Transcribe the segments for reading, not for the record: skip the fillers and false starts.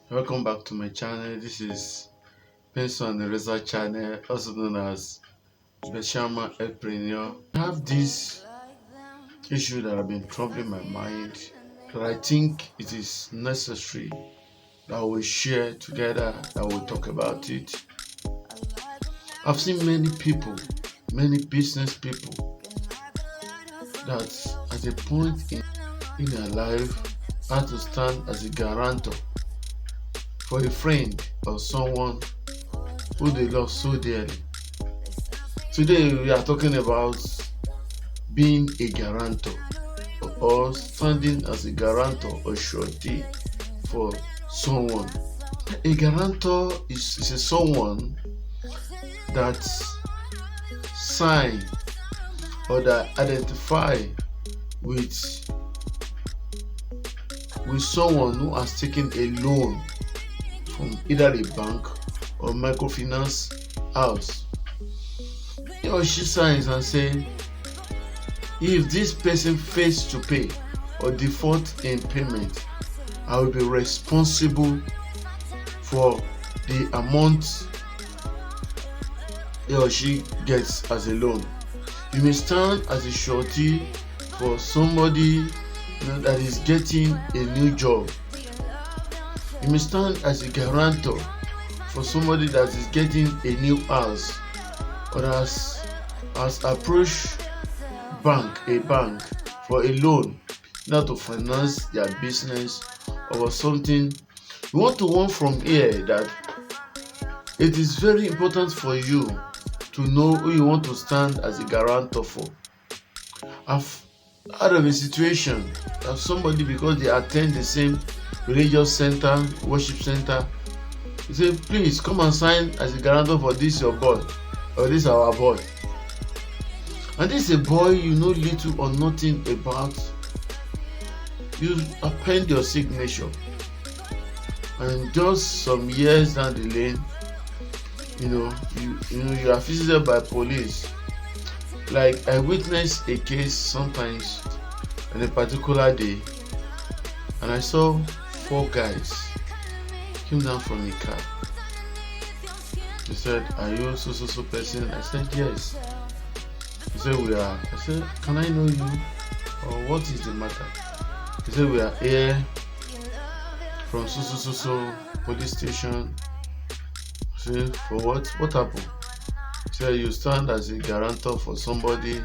Welcome back to my channel. This is Pencil and Eraser channel, also known as Beshama Entrepreneur. I have this issue that have been troubling my mind that I think it is necessary that we share together, that we talk about it. I've seen many people, many business people that at a point in their life had to stand as a guarantor for a friend or someone who they love so dearly. Today we are talking about being a guarantor or standing as a guarantor or surety for someone. A guarantor is a someone that sign or that identify with someone who has taken a loan from either a bank or microfinance house. He or she signs and say, if this person fails to pay or default in payment, I will be responsible for the amount he or she gets as a loan. You may stand as a surety for somebody that is getting a new job. You may stand as a guarantor for somebody that is getting a new house or has approached a bank for a loan now to finance their business or something. We want to warn from here that it is very important for you to know who you want to stand as a guarantor for. I've had of a situation of somebody, because they attend the same religious center, worship center, he said, please come and sign as a guarantor for this your boy or this our boy. And this is a boy you know little or nothing about. You append your signature, and just some years down the lane, you are visited by police. Like, I witnessed a case sometimes on a particular day, and I saw 4 guys came down from a car. They said, are you so person? I said, yes. He said, we are. I said, can I know you? Or what is the matter? He said, we are here from so police station. I said, for what? What happened? He said, you stand as a guarantor for somebody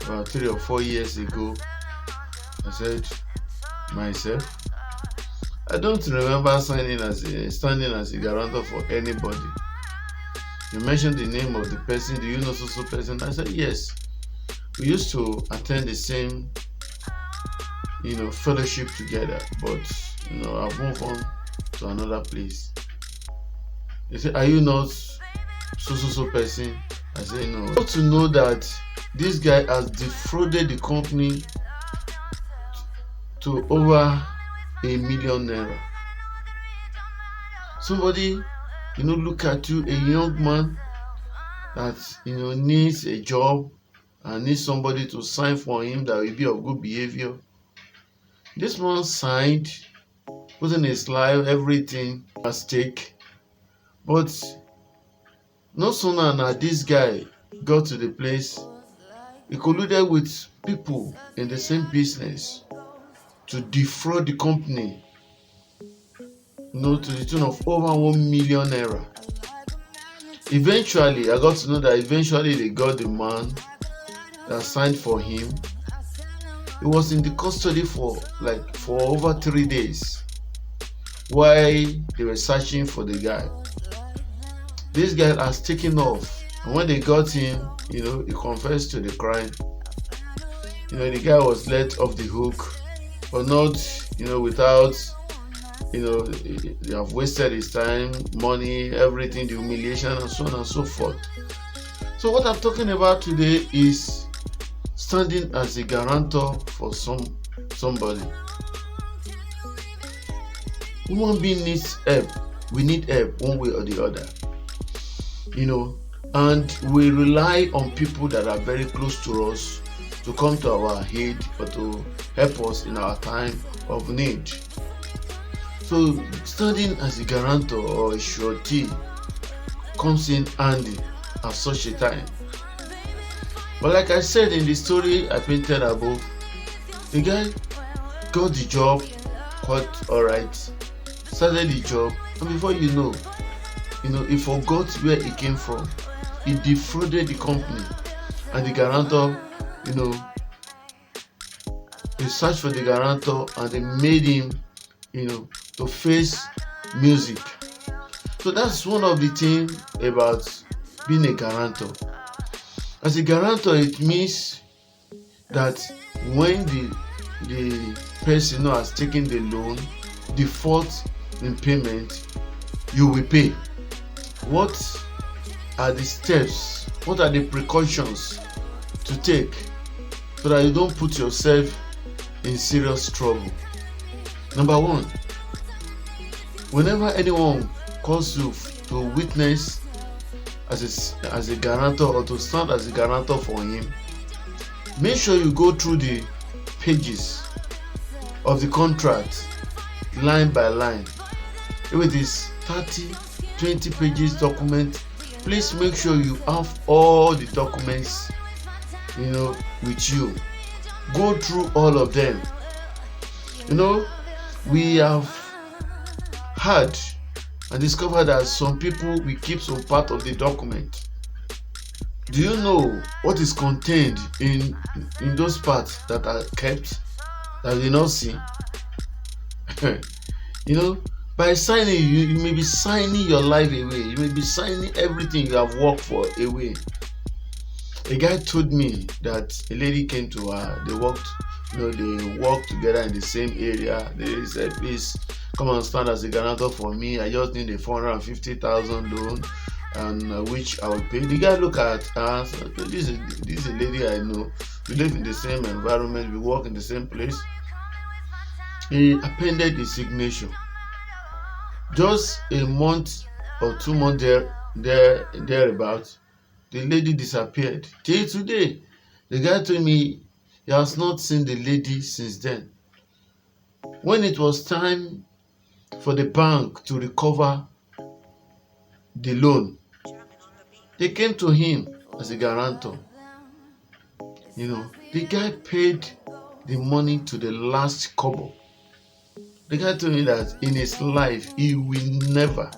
about 3 or 4 years ago. I said, myself? I don't remember standing as a guarantor for anybody. You mentioned the name of the person. Do you know so person? I said, yes. We used to attend the same, fellowship together, but I've moved on to another place. He said, are you not so person? I said, no. I want to know that this guy has defrauded the company to over ₦1 million. Somebody, look at you, a young man that needs a job and needs somebody to sign for him that will be of good behavior. This man signed, putting his life, everything at stake. But no sooner than this guy got to the place, he colluded with people in the same business to defraud the company, to the tune of over ₦1 million. Eventually, I got to know that they got the man that signed for him. He was in the custody for over 3 days while they were searching for the guy. This guy has taken off, and when they got him, he confessed to the crime. The guy was let off the hook, but not without they have wasted his time, money, everything, the humiliation, and so on and so forth. So what I'm talking about today is standing as a guarantor for somebody. Human being needs help. We need help one way or the other. And we rely on people that are very close to us to come to our aid or to help us in our time of need. So standing as a guarantor or a surety comes in handy at such a time. But like I said in the story I painted above, the guy got the job quite alright, started the job, and before you know, he forgot where he came from. He defrauded the company, and the guarantor, they searched for the guarantor and they made him, to face music. So that's one of the things about being a guarantor. As a guarantor, it means that when the person who has taken the loan defaults in payment, you will pay. What are the steps? What are the precautions to take so that you don't put yourself in serious trouble? Number one, whenever anyone calls you to witness as a guarantor or to stand as a guarantor for him, make sure you go through the pages of the contract line by line. If it is 20 pages document, please make sure you have all the documents with you. Go through all of them. We have heard and discovered that some people will keep some part of the document. Do you know what is contained in those parts that are kept, that you not see? By signing, you may be signing your life away. You may be signing everything you have worked for away. A guy told me that a lady came to her. They worked together in the same area. They said, please come and stand as a guarantor for me. I just need a 450,000 loan, and which I will pay. The guy looked at her. This is a lady I know. We live in the same environment. We work in the same place. He appended his signature. Just a month or 2 months thereabout, the lady disappeared. Till today, the guy told me he has not seen the lady since then. When it was time for the bank to recover the loan, they came to him as a guarantor. The guy paid the money to the last kobo. The guy told me that in his life, he will never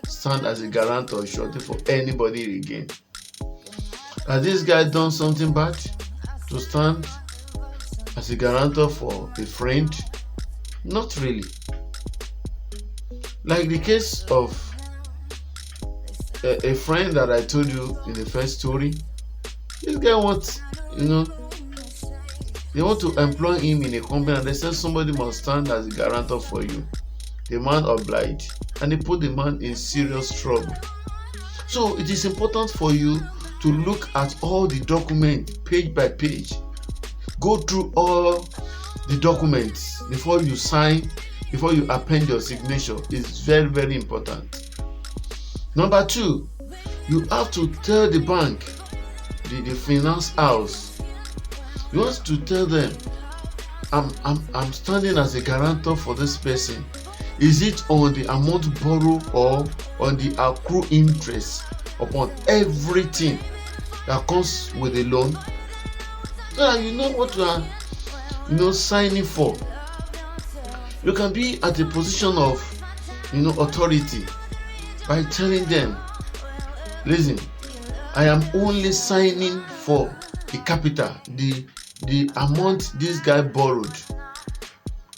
stand as a guarantor or surety for anybody again. Has this guy done something bad to stand as a guarantor for a friend? Not really. Like the case of a friend that I told you in the first story, this guy wants, they want to employ him in a company, and they said somebody must stand as a guarantor for you. The man obliged, and they put the man in serious trouble. So it is important for you to look at all the documents page by page. Go through all the documents before you sign, before you append your signature. It's very, very important. Number two, you have to tell the bank, the finance house. You want to tell them, I'm standing as a guarantor for this person. Is it on the amount borrowed or on the accrued interest upon everything that comes with the loan? So that you know what you are, signing for. You can be at a position of, authority by telling them, listen, I am only signing for the capital, the amount this guy borrowed.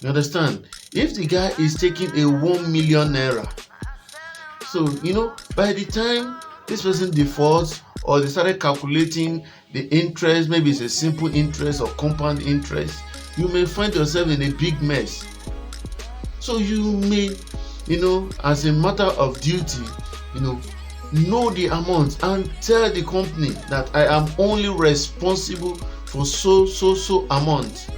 You understand? If the guy is taking a 1 million naira, so by the time this person defaults or they started calculating the interest, maybe it's a simple interest or compound interest, you may find yourself in a big mess. So you may, as a matter of duty, know the amount and tell the company that I am only responsible for so amount.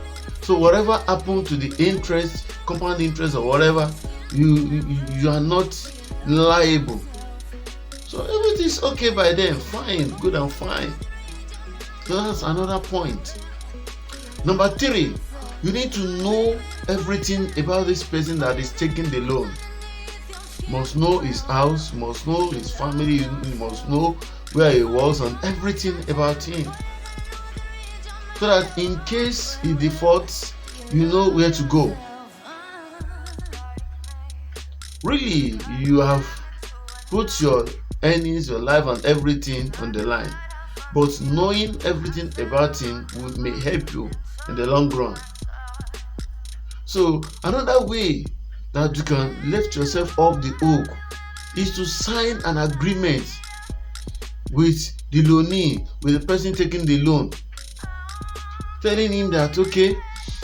So whatever happened to the interest, compound interest or whatever, you are not liable. So everything is okay by them, fine, good and fine. So that's another point. Number three, You need to know everything about this person that is taking the loan. Must know his house, must know his family, you must know where he was and everything about him. So that in case he defaults, you know where to go. Really, you have put your earnings, your life and everything on the line. But knowing everything about him may help you in the long run. So another way that you can lift yourself off the hook is to sign an agreement with the loanee, with the person taking the loan, telling him that, okay,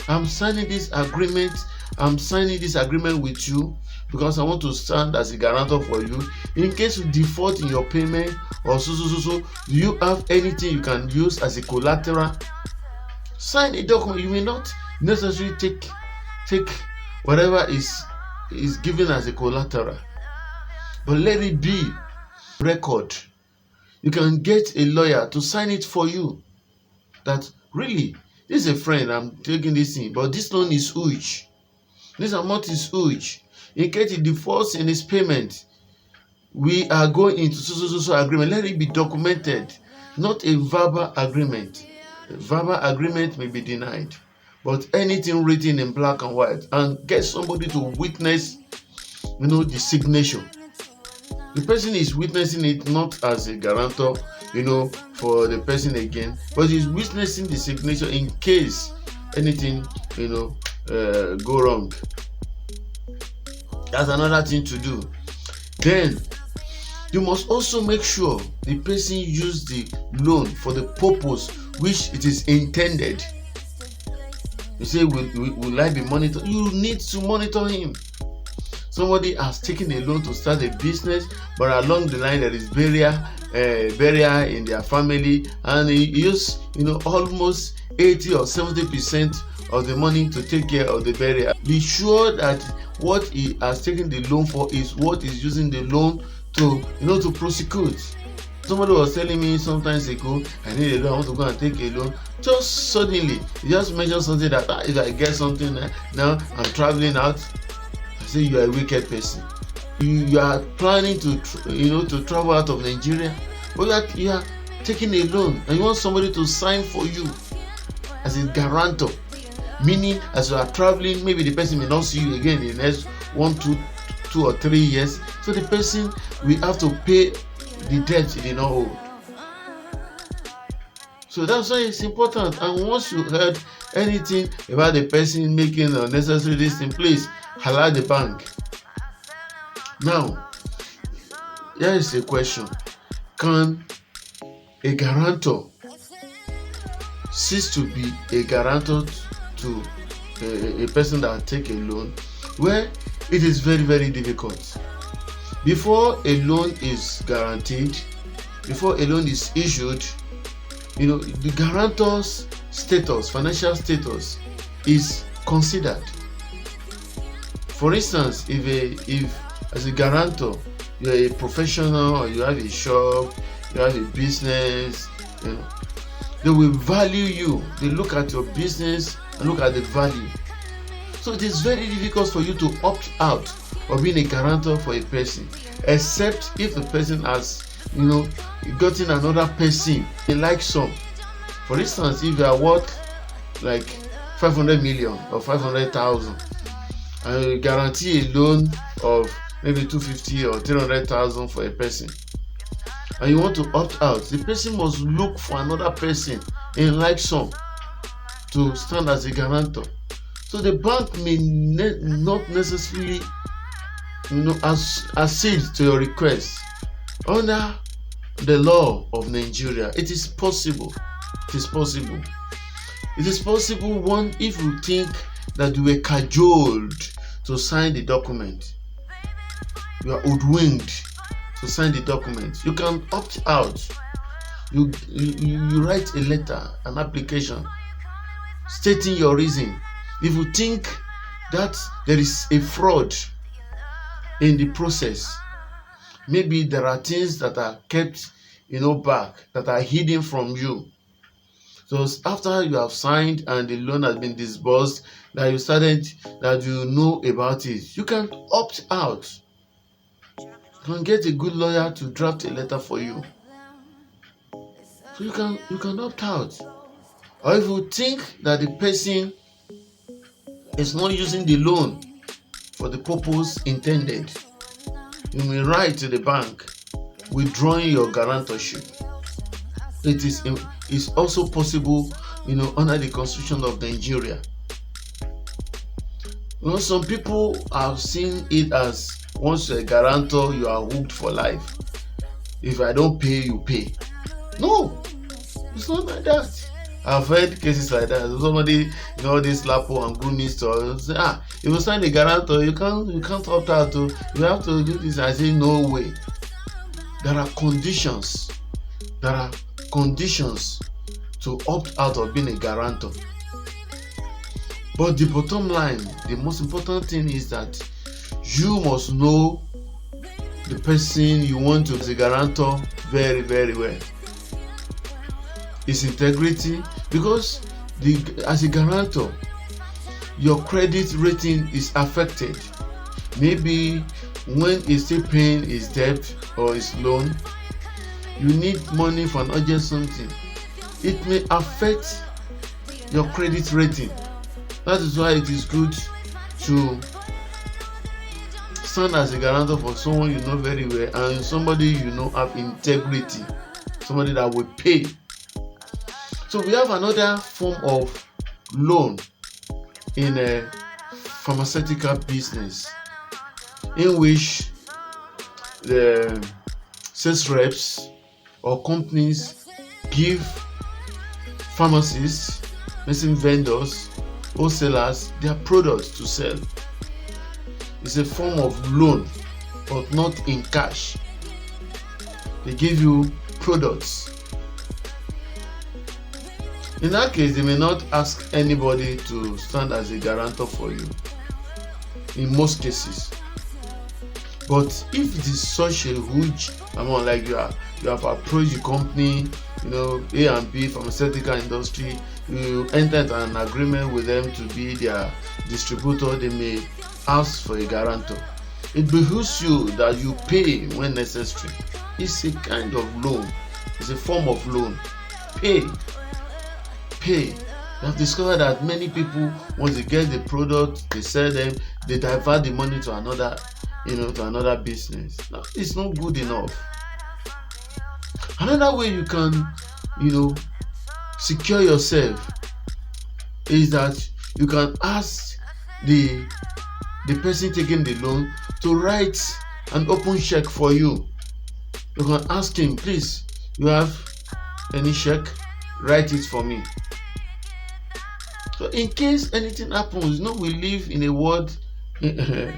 I'm signing this agreement with you because I want to stand as a guarantor for you in case you default in your payment or so. Do you have anything you can use as a collateral? Sign a document. You may not necessarily take whatever is given as a collateral, but let it be record. You can get a lawyer to sign it for you, that really, this is a friend, I'm taking this in, but this loan is huge, this amount is huge. In case he defaults in his payment, we are going into so agreement. Let it be documented, not a verbal agreement. A verbal agreement may be denied, but anything written in black and white, and get somebody to witness, the signature. The person is witnessing it not as a guarantor, for the person again, but he's witnessing the signature in case anything, go wrong. That's another thing to do. Then you must also make sure the person used the loan for the purpose which it is intended. You say, will I be monitored? You need to monitor him. Somebody has taken a loan to start a business, but along the line there is barrier in their family, and he used almost 80 or 70% of the money to take care of the barrier. Be sure that what he has taken the loan for is what he's using the loan to prosecute. Somebody was telling me sometimes ago, I need a loan, I want to go and take a loan. Just suddenly, he just mentioned something that if I get something now, I'm traveling out. I say, you are a wicked person. You are planning to travel out of Nigeria, but you are taking a loan and you want somebody to sign for you as a guarantor. Meaning, as you are traveling, maybe the person may not see you again in the next 1, 2 or 3 years. So the person will have to pay the debt he did not owe. So that's why it's important. And once you heard anything about the person making unnecessary this in place, alert the bank. Now, here is a question: can a guarantor cease to be a guarantor to a person that take a loan? Well, it is very, very difficult. Before a loan is guaranteed, before a loan is issued, the guarantor's status, financial status, is considered. For instance, if as a guarantor you are a professional or you have a shop, you have a business, they will value you. They look at your business and look at the value. So it is very difficult for you to opt out of being a guarantor for a person, except if the person has, gotten another person in like sum. For instance, if you are worth like 500 million or 500,000, and you guarantee a loan of maybe 250 or 300,000 for a person, and you want to opt out, the person must look for another person in like sum to stand as a guarantor. So the bank may not necessarily accede to your request. Under the law of Nigeria, it is possible. It is possible. It is possible, one, if you think that you were cajoled to sign the document. You are hoodwinked to sign the document. You can opt out. You write a letter, an application, stating your reason. If you think that there is a fraud in the process, maybe there are things that are kept back, that are hidden from you, So after you have signed and the loan has been disbursed, that you started, that you know about it, you can opt out. You can get a good lawyer to draft a letter for you. So you can opt out. Or if you think that the person is not using the loan for the purpose intended, you may write to the bank withdrawing your guarantorship. It is also possible, under the constitution of Nigeria. Some people have seen it as once you're a guarantor, you are hooked for life. If I don't pay, you pay. No, it's not like that. I've heard cases like that. Somebody, this Lapo and Gumi store say, if you sign a guarantor, you can't opt out. You have to do this. I say, no way. There are conditions. To opt out of being a guarantor. But the bottom line, the most important thing is that you must know the person you want to be a guarantor very, very well. His integrity, because as a guarantor, your credit rating is affected. Maybe when he's still paying his debt or his loan, you need money for an urgent something. It may affect your credit rating. That is why it is good to stand as a guarantor for someone you know very well and somebody you know have integrity, somebody that will pay. So we have another form of loan in a pharmaceutical business in which the sales reps or companies give pharmacists, medicine vendors, wholesalers their products to sell. It's a form of loan, but not in cash. They give you products. In that case, they may not ask anybody to stand as a guarantor for you, in most cases. But if it is such a huge amount, like you have approached the company, A and B pharmaceutical industry, you entered an agreement with them to be their distributor, they may ask for a guarantor. It behooves you that you pay when necessary. It's a kind of loan. It's a form of loan. Pay. You have discovered that many people, once they get the product, they sell them, they divert the money to another, to another business. Now, it's not good enough. Another way you can, secure yourself is that you can ask the person taking the loan to write an open check for you. You can ask him, please, you have any check? Write it for me. So in case anything happens, we live in a world, a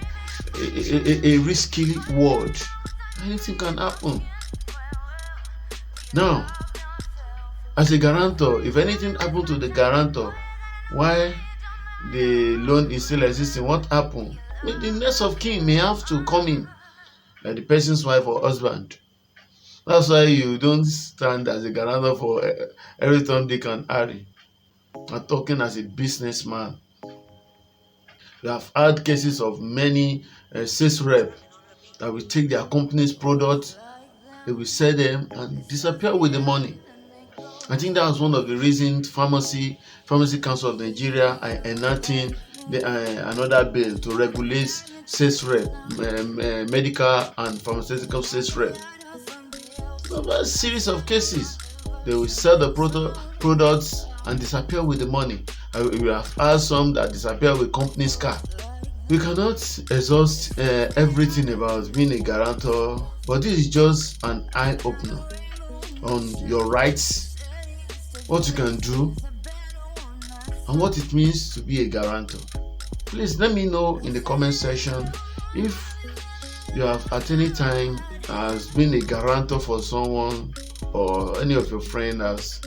risky world. Anything can happen. Now, as a guarantor, if anything happened to the guarantor while the loan is still existing, what happened? The next of kin may have to come in, like the person's wife or husband. That's why you don't stand as a guarantor for every Tom, Dick and Harry. I'm talking as a businessman. We have had cases of many sales rep that will take their company's products, they will sell them and disappear with the money. I think that was one of the reasons Pharmacy Council of Nigeria are enacting another bill to regulate sales rep, medical and pharmaceutical sales rep. A series of cases, they will sell the products and disappear with the money. We have had some that disappear with company's car. We cannot exhaust everything about being a guarantor, but this is just an eye opener on your rights, what you can do, and what it means to be a guarantor. Please let me know in the comment section if you have at any time has been a guarantor for someone, or any of your friends has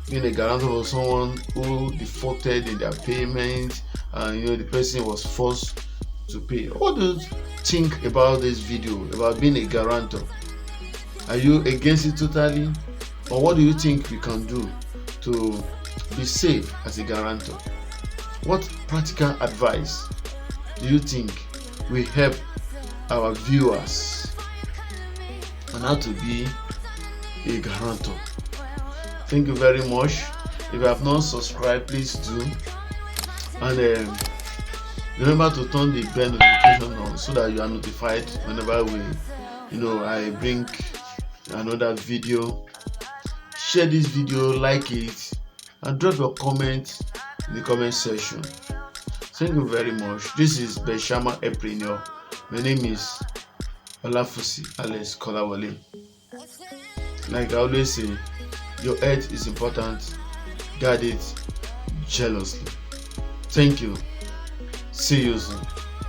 been a guarantor for someone who defaulted in their payment and the person was forced to pay. What do you think about this video about being a guarantor? Are you against it totally, or what do you think we can do to be safe as a guarantor? What practical advice do you think will help our viewers on how to be a guarantor? Thank you very much. If you have not subscribed, please do, and remember to turn the bell notification on so that you are notified whenever I bring another video. Share this video, like it, and drop your comment in the comment section. Thank you very much. This is Beshama Epreneur. My name is Olafusi alias Kolawole. Like I always say, your health is important. Guard it jealously. Thank you. See you soon.